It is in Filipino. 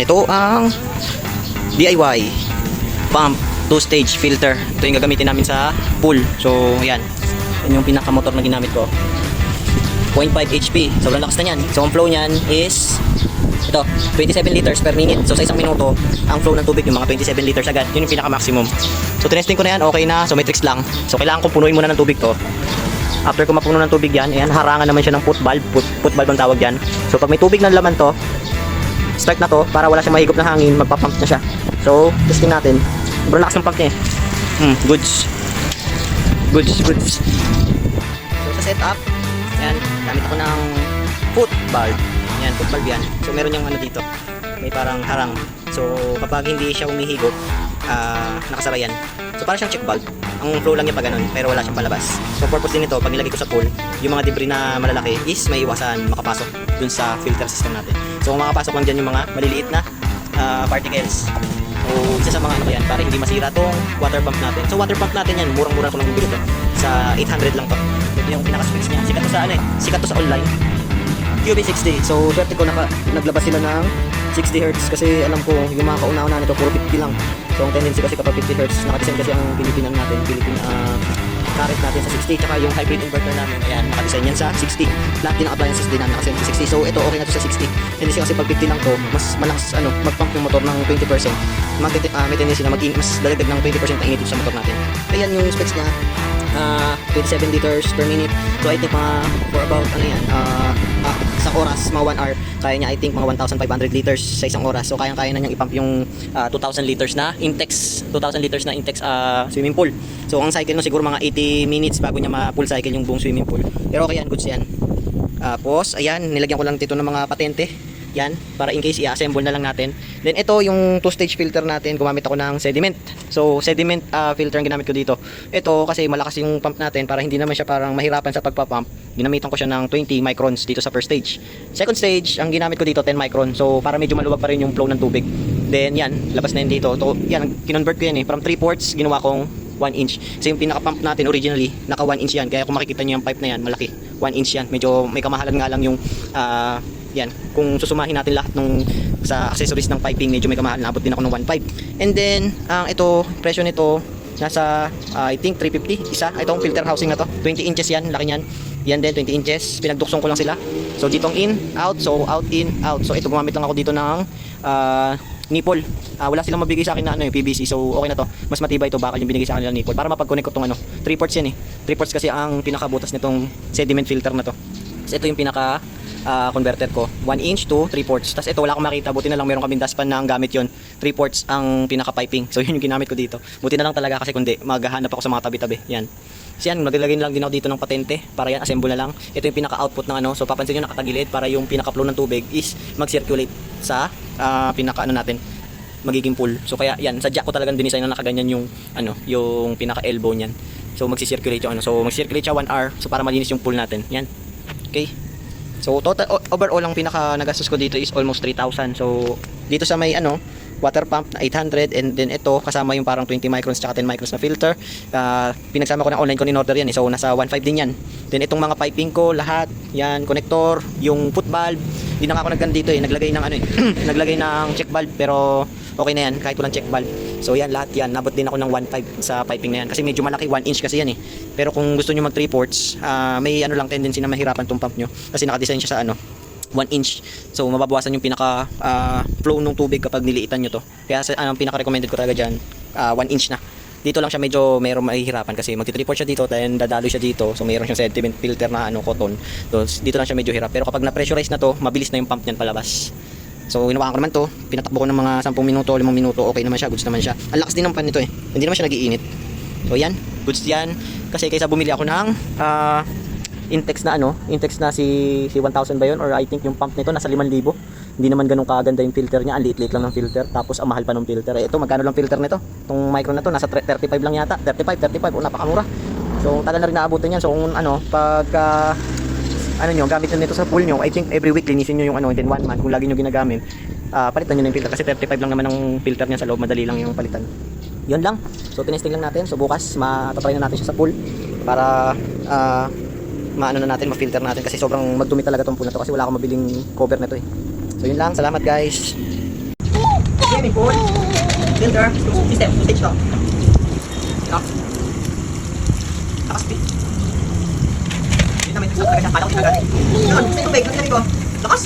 Ito ang DIY pump 2-stage filter. Ito yung gagamitin namin sa pool. So ayan, yan yung pinakamotor na ginamit ko, 0.5 HP. Sobrang lakas na yan. So ang flow nyan is ito, 27 liters per minute. So sa isang minuto, ang flow ng tubig yung mga 27 liters agad. Yun yung pinaka maximum. So tinesting ko na yan, okay na. So may tricks lang. So kailangan kong punuin muna ng tubig to. After ko mapuno ng tubig yan, ayan, harangan naman siya ng foot valve. Foot valve ang tawag yan. So pag may tubig ng laman to, start na to, para wala siyang mahigop na hangin, magpapump na siya. So testing natin. Sobrang lakas ng pump niya eh. Goods. So sa setup, yan, gamit ako ng foot valve. Yan, foot valve yan. So meron yung ano dito, may parang harang. So kapag hindi siya humihigop, nakasara yan. So parang siyang check valve. Ang flow lang niya pa ganun, pero wala siyang palabas. So purpose din ito, pag nilagay ko sa pool, yung mga debris na malalaki is may iwasan makapasok dun sa filter system natin. So kung makapasok lang dyan yung mga maliliit na particles. So isa sa mga ano yan, para hindi masira tong water pump natin. So water pump natin yan, murang-mura ko lang bibili to. Sa 800 lang to. Ito yung pinaka-specs niya. Sikat to sa ano eh, sikat to sa online. QB60. So swerte ko naglabas sila ng 60 Hz kasi alam ko yung mga kauna-una nito puro 50 lang. So ang tendency kasi kapag 50 Hz, nakadesign kasi ang Philippine natin, Philippine current natin sa 60, tsaka yung hybrid inverter namin, ayan, nakadesign yan sa 60. Lahat din ng appliances din namin nakadesign sa 60. So ito okay na to sa 60. Tendency kasi pag 50 lang to, mas malakas mag-pump yung motor ng 20%. May tendency na mas dadagdag ng 20% na init sa motor natin. Ayan yung specs niya. 27 liters per minute. So I think mga for about sa oras, mga 1 hour, kaya niya I think mga 1,500 liters sa isang oras. So kayang-kaya na niyang ipump yung 2,000 liters na Intex swimming pool. So ang cycle no siguro mga 80 minutes bago niya ma-full cycle yung buong swimming pool. Pero okay yan, goods yan. Tapos ayan, nilagyan ko lang dito ng mga patente. Yan, para in case i-assemble na lang natin. Then ito yung 2-stage filter natin, gumamit ako ng sediment. So sediment filter ang ginamit ko dito. Ito kasi malakas yung pump natin, para hindi naman siya parang mahirapan sa pagpa-pump. Ginamitan ko siya ng 20 microns dito sa first stage. Second stage, ang ginamit ko dito 10 micron. So para medyo maluwag pa rin yung flow ng tubig. Then yan, labas na yun dito. So yan, kinonvert ko yan eh. From 3 ports, ginawa kong 1 inch. So yung pinaka-pump natin originally, naka 1 inch yan. Kaya kung makikita nyo yung pipe na yan, malaki. 1 inch yan. Medyo may kamahalan nga lang yung yan, kung susumahin natin lahat nung sa accessories ng piping, medyo may kamahal, naabot din ako ng 1.5. And then ito, presyo nito nasa I think 350 isa. Itong filter housing na to, 20 inches yan, laki niyan. Yan din 20 inches, pinagduksong ko lang sila. So ditong in, out, so out, in, out. So ito, gumamit lang ako dito ng nipple. Wala silang mabigay sa akin na PVC, so okay na to. Mas matibay ito, bakal yung binigay sa akin ng nipple para mapag-connect ko tong 3 ports yan eh. 3 ports kasi ang pinakabutas nitong sediment filter na to. So ito yung pinaka converter ko, 1 inch to 3 ports. Tapos ito wala akong makita, buti na lang meron kaming dustpan na ang gamit yon. 3 ports ang pinaka piping. So yun yung ginamit ko dito. Buti na lang talaga kasi kundi maghahanap ako sa mga tabi-tabi. Yan. So yan, naglagay lang din ako dito ng patente para yan, assemble na lang. Ito yung pinaka output ng so papansin niyo nakatagilid para yung pinaka flow ng tubig is mag-circulate sa pinaka natin, magiging pool. So kaya yan, sadya ko talagang dinisign na nakaganyan yung yung pinaka elbow niyan. So magsi-circulate yung so mag-circulate siya 1 hour, so para malinis yung pool natin. Yan. Okay. So total overall ang pinaka nagastos ko dito is almost 3,000. So dito sa may water pump na 800, and then ito kasama yung parang 20 microns tsaka 10 microns na filter. Pinagsama ko na online ko in order yan so nasa 1.5 din yan. Then itong mga piping ko lahat, yan, connector, yung foot valve, hindi na ako naggan dito naglagay ng naglagay ng check valve, pero okay na yan kahit walang check valve. So yan, lahat yan, nabot din ako ng 1.5 sa piping na yan kasi medyo malaki, 1 inch kasi yan eh. Pero kung gusto nyo mag 3 ports, may lang tendency na mahirapan tong pump nyo kasi nakadesign siya sa 1 inch. So mababawasan yung pinaka flow ng tubig kapag niliitan nyo to. Kaya ang pinaka recommended ko talaga dyan, 1 inch na. Dito lang siya medyo mayroong mahihirapan kasi magti-3 ports siya dito, then dadalo siya dito. So mayroon siyang sediment filter na cotton. So dito lang siya medyo hirap. Pero kapag na-pressurize na to, mabilis na yung pump niyan palabas. So ginawa ko naman to, pinatakbo ko ng mga 10 minuto, 5 minuto, okay naman siya, goods naman siya. Ang lakas din ng pan nito hindi naman siya nagiinit. So yan, goods yan. Kasi kaysa bumili ako ng Intex na si 1,000 ba yun, or I think yung pump nito nasa 5,000. Hindi naman ganun kaganda yung filter niya, ang liit-liit lang ng filter, tapos ang mahal pa ng filter. Ito, magkano lang filter nito? Itong micro na to, nasa 35 lang yata, 35, napakamura. So tagal na rin naabutin yan. So kung pagka gamit nyo nito sa pool nyo, I think every week linisin nyo yung then 1 month kung lagi nyo ginagamit, palitan nyo na yung filter kasi 35 lang naman ang filter niya sa loob, madali lang yung palitan. Yun lang. So tinesting lang natin. So bukas matatry na natin siya sa pool para ma-filter natin kasi sobrang magdumi talaga tong pool na to kasi wala akong mabiling cover na to So yun lang, salamat guys. swimming pool, filter, system, stage to. Ito. Lakas, Yun naman yung talaga siya. Kala ko tinagaling. Yun, sa yung tubig, nagsabi ko, lakas.